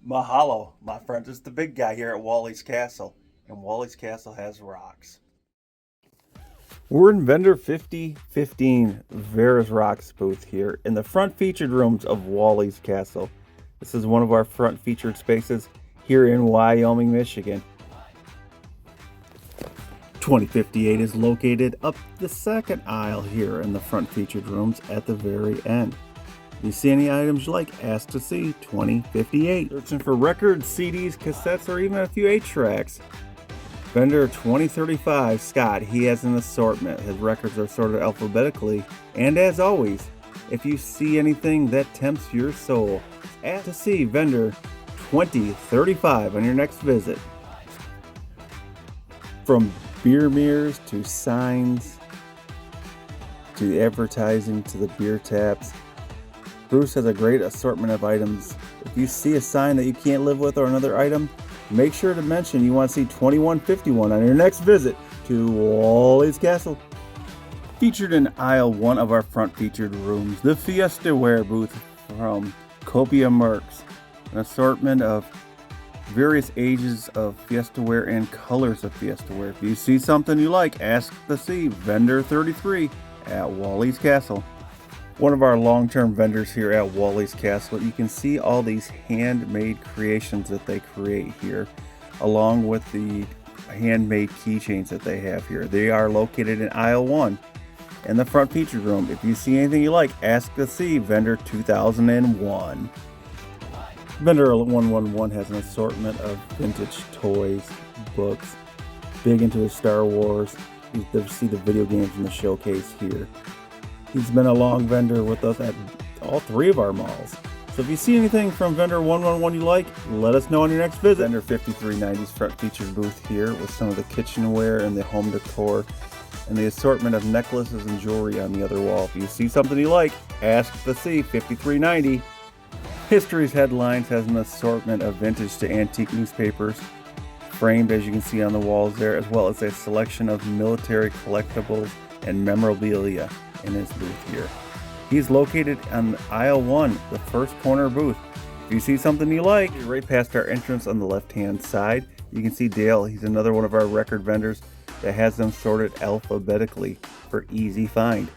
Mahalo, my friends. It's the big guy here at Wally's Castle, and Wally's Castle has rocks. We're in vendor 5015 Vera's Rocks booth here in the front featured rooms of Wally's Castle. This is one of our front featured spaces here in Wyoming, Michigan. 2058 is located up the second aisle here in the front featured rooms at the very end. If you see any items you like, ask to see 2058. Searching for records, CDs, cassettes, or even a few 8-tracks. Vendor 2035, Scott, he has an assortment. His records are sorted alphabetically. And as always, if you see anything that tempts your soul, ask to see vendor 2035 on your next visit. From beer mirrors to signs to advertising to the beer taps, Bruce has a great assortment of items. If you see a sign that you can't live with or another item, make sure to mention you want to see 2151 on your next visit to Wally's Castle. Featured in aisle 1 of our front featured rooms, the Fiesta Wear booth from Copia Mercs. An assortment of various ages of Fiesta Wear and colors of Fiesta Wear. If you see something you like, ask to see vendor 33 at Wally's Castle. One of our long-term vendors here at Wally's Castle. You can see all these handmade creations that they create here, along with the handmade keychains that they have here. They are located in aisle 1 in the front featured room. If you see anything you like, ask to see vendor 2001. Vendor 111 has an assortment of vintage toys, books, big into his Star Wars. You see the video games in the showcase here. He's been a long vendor with us at all 3 of our malls. So if you see anything from vendor 111 you like, let us know on your next visit. Vendor 5390's front featured booth here with some of the kitchenware and the home decor and the assortment of necklaces and jewelry on the other wall. If you see something you like, ask to see 5390. History's Headlines has an assortment of vintage to antique newspapers, framed as you can see on the walls there, as well as a selection of military collectibles and memorabilia in his booth here. He's located on aisle 1, the first corner booth. If you see something you like, you're right past our entrance on the left hand side. You can see Dale. He's another one of our record vendors that has them sorted alphabetically for easy find.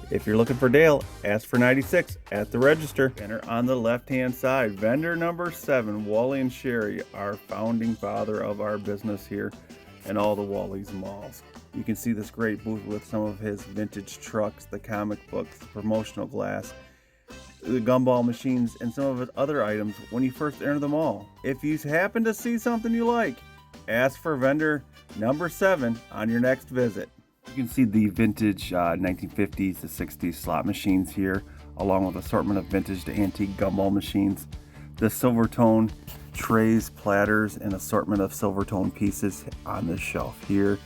If you're looking for Dale, ask for 96 at the register. Enter on the left hand side, vendor number 7, Wally and Sherry, our founding father of our business here and all the Wally's malls. You can see this great booth with some of his vintage trucks, the comic books, the promotional glass, the gumball machines, and some of his other items when you first enter the mall. If you happen to see something you like, ask for vendor number 7 on your next visit. You can see the vintage 1950s to 60s slot machines here, along with assortment of vintage to antique gumball machines, the Silvertone trays, platters, and assortment of Silvertone pieces on this shelf here.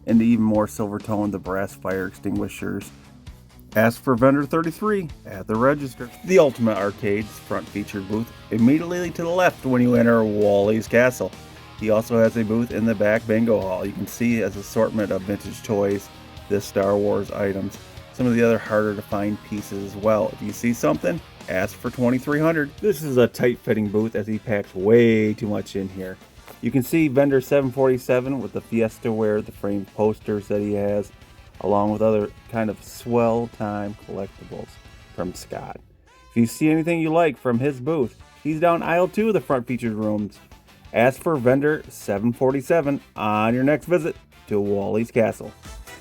And even more Silvertone, the brass fire extinguishers. Ask for vendor 33 at the register. The Ultimate Arcade's front featured booth immediately to the left when you enter Wally's Castle. He also has a booth in the back bingo hall. You can see his assortment of vintage toys, the Star Wars items, some of the other harder to find pieces as well. If you see something, ask for 2300. This is a tight fitting booth as he packs way too much in here. You can see vendor 747 with the Fiesta Wear, the framed posters that he has, along with other kind of swell time collectibles from Scott. If you see anything you like from his booth, he's down aisle 2 of the front featured rooms. Ask for vendor 747 on your next visit to Wally's Castle.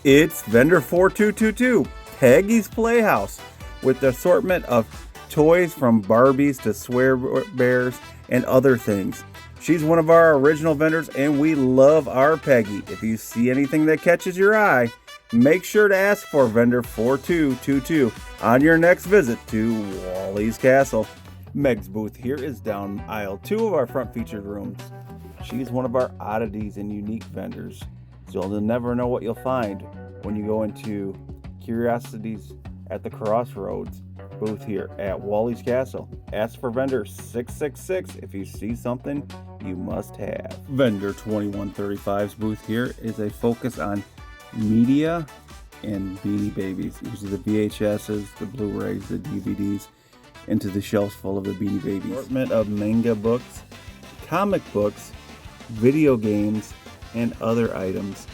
It's vendor 4222, Peggy's Playhouse, with the assortment of toys from Barbies to Swear Bears and other things. She's one of our original vendors and we love our Peggy. If you see anything that catches your eye, make sure to ask for vendor 4222 on your next visit to Wally's Castle. Meg's booth here is down aisle 2 of our front featured rooms. She's one of our oddities and unique vendors, so you'll never know what you'll find when you go into Curiosities at the Crossroads booth here at Wally's Castle. Ask for vendor 666 if you see something you must have. Vendor 2135's booth here is a focus on media and Beanie Babies. Usually the VHSs, the Blu-rays, the DVDs, into the shelves full of the Beanie Babies. Assortment of manga books comic books, video games, and other items.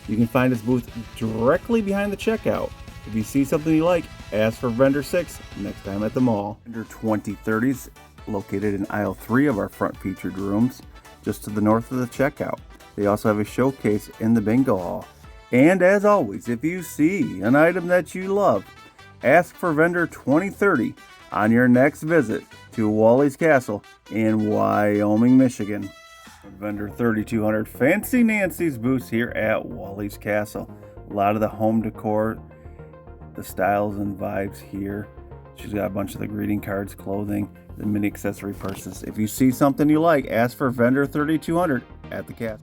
You can find his booth directly behind the checkout. If you see something you like, ask for Vendor 6 next time at the mall. Vendor 2030's located in aisle 3 of our front featured rooms, just to the north of the checkout. They also have a showcase in the bingo hall. And as always, if you see an item that you love, ask for Vendor 2030 on your next visit to Wally's Castle in Wyoming, Michigan. Vendor 3200 Fancy Nancy's booth here at Wally's Castle. A lot of the home decor, the styles and vibes here. She's got a bunch of the greeting cards, clothing, the mini accessory purses. If you see something you like, ask for Vendor 3200 at the castle.